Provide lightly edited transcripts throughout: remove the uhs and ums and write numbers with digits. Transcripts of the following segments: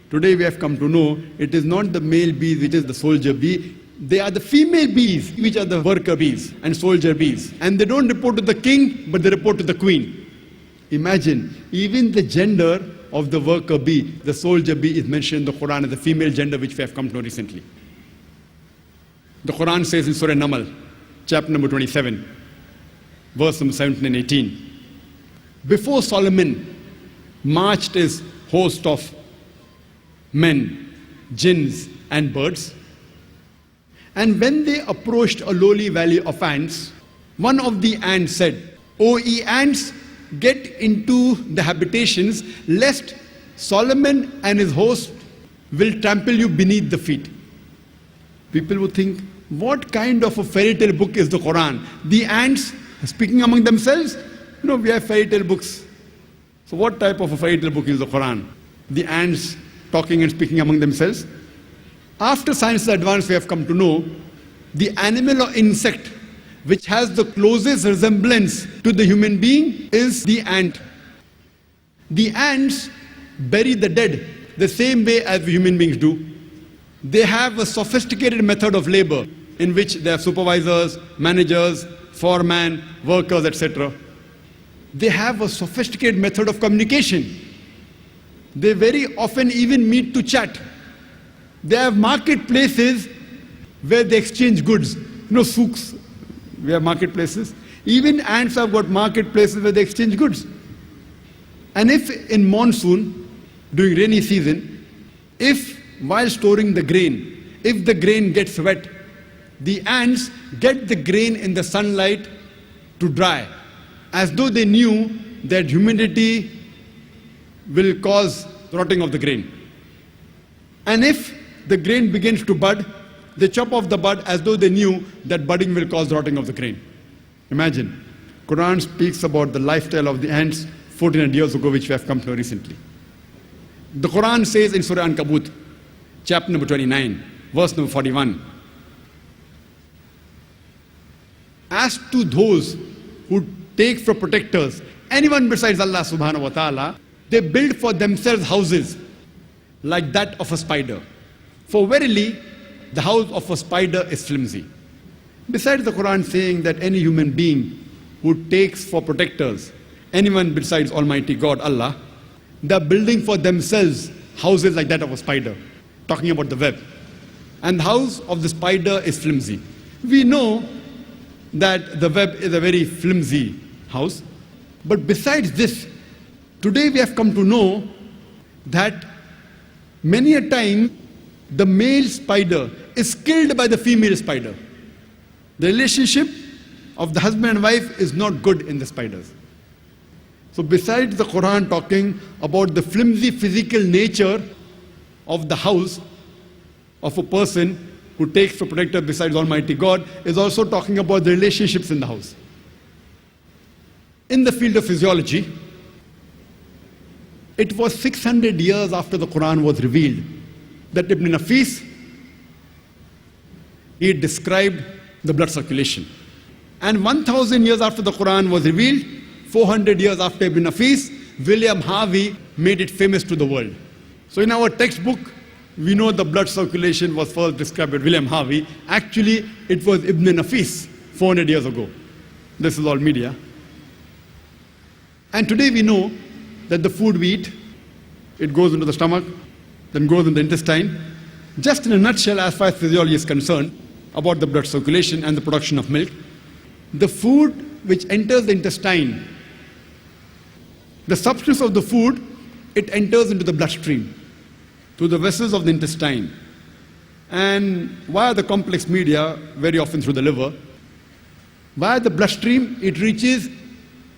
Today we have come to know it is not the male bees which is the soldier bee. They are the female bees which are the worker bees and soldier bees. And they don't report to the king, but they report to the queen. Imagine, even the gender of the worker bee, the soldier bee, is mentioned in the Quran as the female gender, which we have come to know recently. The Quran says in Surah Namal, chapter number 27, verse number 17 and 18. Before Solomon marched his host of men, jinns and birds, and when they approached a lowly valley of ants, one of the ants said, "O ye ants, get into the habitations, lest Solomon and his host will trample you beneath the feet." People would think, what kind of a fairy tale book is the Quran? The ants speaking among themselves? We have fairy tale books. So what type of a fairy tale book is the Quran? The ants talking and speaking among themselves? After science advance, we have come to know the animal or insect which has the closest resemblance to the human being is the ant. The ants bury the dead the same way as human beings do. They have a sophisticated method of labor in which they have supervisors, managers, foremen, workers, etc. They have a sophisticated method of communication. They very often even meet to chat. They have marketplaces where they exchange goods. Souks, we have marketplaces. Even ants have got marketplaces where they exchange goods. And if in monsoon, during rainy season, if while storing the grain, if the grain gets wet, the ants get the grain in the sunlight to dry, as though they knew that humidity will cause rotting of the grain. And if the grain begins to bud, they chop off the bud as though they knew that budding will cause rotting of the grain. Imagine, Quran speaks about the lifestyle of the ants 1400 years ago, which we have come to know recently. The Quran says in Surah Ankabut, chapter number 29, verse number 41, as to those who take for protectors anyone besides Allah subhanahu wa ta'ala, they build for themselves houses like that of a spider. For verily, the house of a spider is flimsy. Besides the Quran saying that any human being who takes for protectors anyone besides Almighty God, Allah, they are building for themselves houses like that of a spider, talking about the web. And the house of the spider is flimsy. We know that the web is a very flimsy house. But besides this, today we have come to know that many a time the male spider is killed by the female spider. The relationship of the husband and wife is not good in the spiders. So besides the Quran talking about the flimsy physical nature of the house of a person who takes for protector besides Almighty God, is also talking about the relationships in the house. In the field of physiology, it was 600 years after the Quran was revealed that Ibn Nafis, he described the blood circulation. And 1000 years after the Quran was revealed, 400 years after Ibn Nafis, William Harvey made it famous to the world. So in our textbook, we know the blood circulation was first described by William Harvey. Actually, it was Ibn Nafis 400 years ago. This is all media. And today we know that the food we eat, it goes into the stomach, then goes in the intestine. Just in a nutshell, as far as physiology is concerned, about the blood circulation and the production of milk, the food which enters the intestine, the substance of the food, it enters into the bloodstream, through the vessels of the intestine, and via the complex media, very often through the liver. Via the bloodstream, it reaches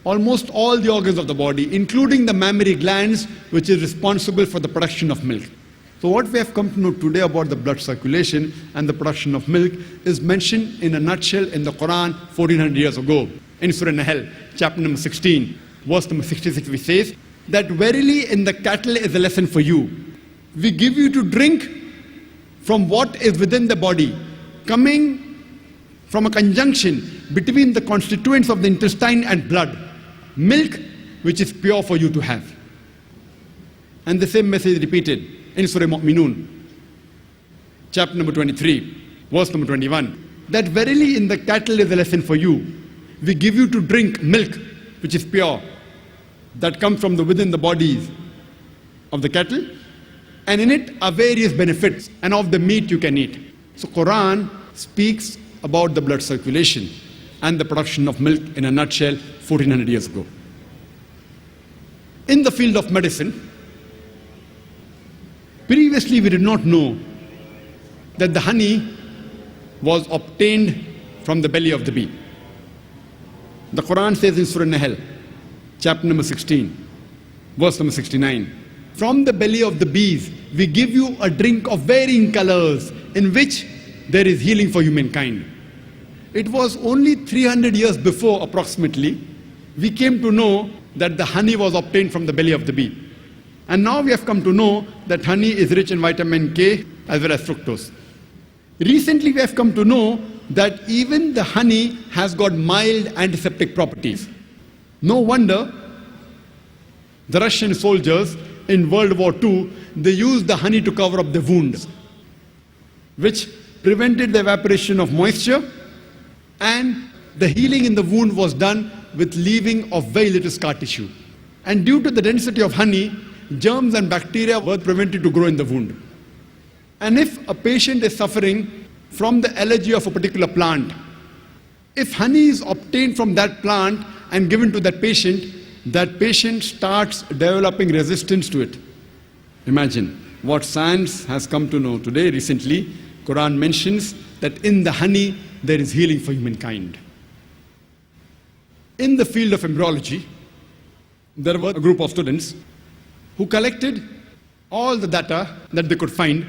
almost all the organs of the body, including the mammary glands, which is responsible for the production of milk. So what we have come to know today about the blood circulation and the production of milk is mentioned in a nutshell in the Quran 1400 years ago. In Surah Nahl, chapter number 16, verse number 66, which says that verily in the cattle is a lesson for you. We give you to drink from what is within the body, coming from a conjunction between the constituents of the intestine and blood, milk which is pure for you to have. And the same message repeated in Surah Mu'minun, chapter number 23, verse number 21, that verily in the cattle is a lesson for you. We give you to drink milk, which is pure, that comes from within the bodies of the cattle, and in it are various benefits, and of the meat you can eat. So Quran speaks about the blood circulation and the production of milk in a nutshell 1400 years ago. In the field of medicine, previously we did not know that the honey was obtained from the belly of the bee. The Quran says in Surah Nahl, chapter number 16, verse number 69, from the belly of the bees we give you a drink of varying colors in which there is healing for humankind. It was only 300 years before approximately we came to know that the honey was obtained from the belly of the bee. And now we have come to know that honey is rich in vitamin K as well as fructose. Recently we have come to know that even the honey has got mild antiseptic properties. No wonder the Russian soldiers in World War II, they used the honey to cover up the wounds, which prevented the evaporation of moisture, and the healing in the wound was done with leaving of very little scar tissue. And due to the density of honey, germs and bacteria were prevented to grow in the wound. And if a patient is suffering from the allergy of a particular plant, if honey is obtained from that plant and given to that patient starts developing resistance to it. Imagine what science has come to know today. Recently, Quran mentions that in the honey there is healing for humankind. In the field of embryology, there were a group of students who collected all the data that they could find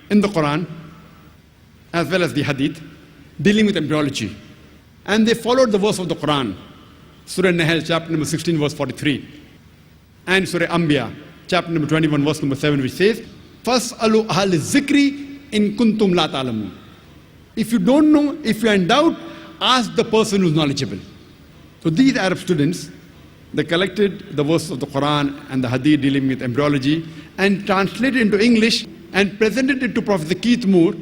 in the Quran as well as the Hadith dealing with embryology. And they followed the verse of the Quran, Surah Nahl, chapter number 16, verse 43, and Surah Anbiya, chapter number 21, verse number 7, which says, فَاسْأَلُوا أَهْلِ الذِّكْرِ إِن كُنْتُمْ لَا تَعْلَمُونَ. If you don't know, if you are in doubt, ask the person who is knowledgeable. So these Arab students, they collected the verses of the Quran and the Hadith dealing with embryology and translated it into English and presented it to Professor Keith Moore,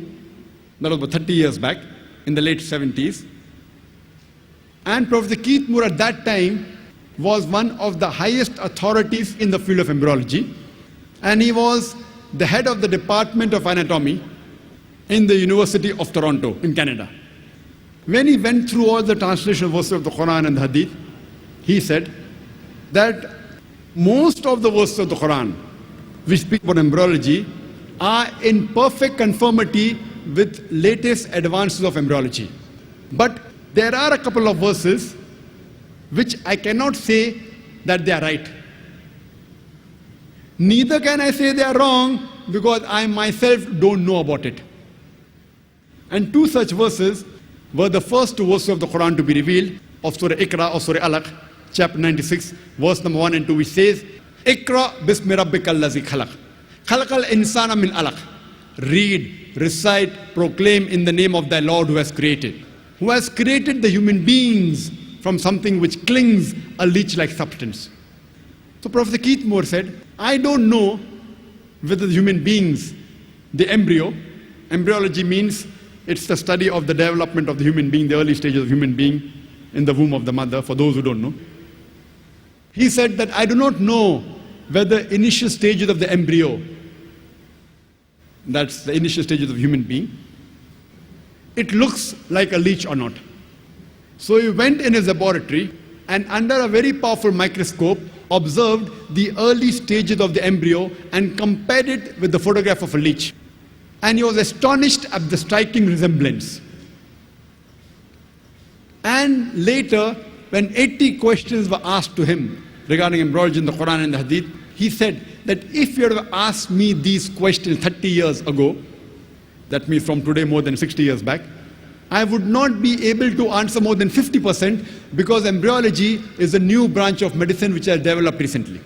that was about 30 years back, in the late 70s. And Professor Keith Moore at that time was one of the highest authorities in the field of embryology, and he was the head of the Department of Anatomy in the University of Toronto in Canada. When he went through all the translation verses of the Quran and the Hadith, he said that most of the verses of the Quran which speak about embryology are in perfect conformity with latest advances of embryology. But there are a couple of verses which I cannot say that they are right. Neither can I say they are wrong because I myself don't know about it. And two such verses were the first two verses of the Quran to be revealed, of Surah Iqra or Surah Alaq, chapter 96, verse number 1 and 2, which says, Iqra bismi rabbika allazi khalaq. Khalaqal insana min alaq. Read, recite, proclaim in the name of thy Lord who has created the human beings from something which clings a leech-like substance. So Professor Keith Moore said, I don't know whether the human beings, the embryo, embryology means it's the study of the development of the human being, the early stages of human being in the womb of the mother, for those who don't know. He said that I do not know whether initial stages of the embryo, that's the initial stages of human being, it looks like a leech or not. So he went in his laboratory and under a very powerful microscope observed the early stages of the embryo and compared it with the photograph of a leech. And he was astonished at the striking resemblance. And later, when 80 questions were asked to him regarding embryology in the Quran and the Hadith, he said that if you had asked me these questions 30 years ago, that means from today more than 60 years back, I would not be able to answer more than 50% because embryology is a new branch of medicine which has developed recently.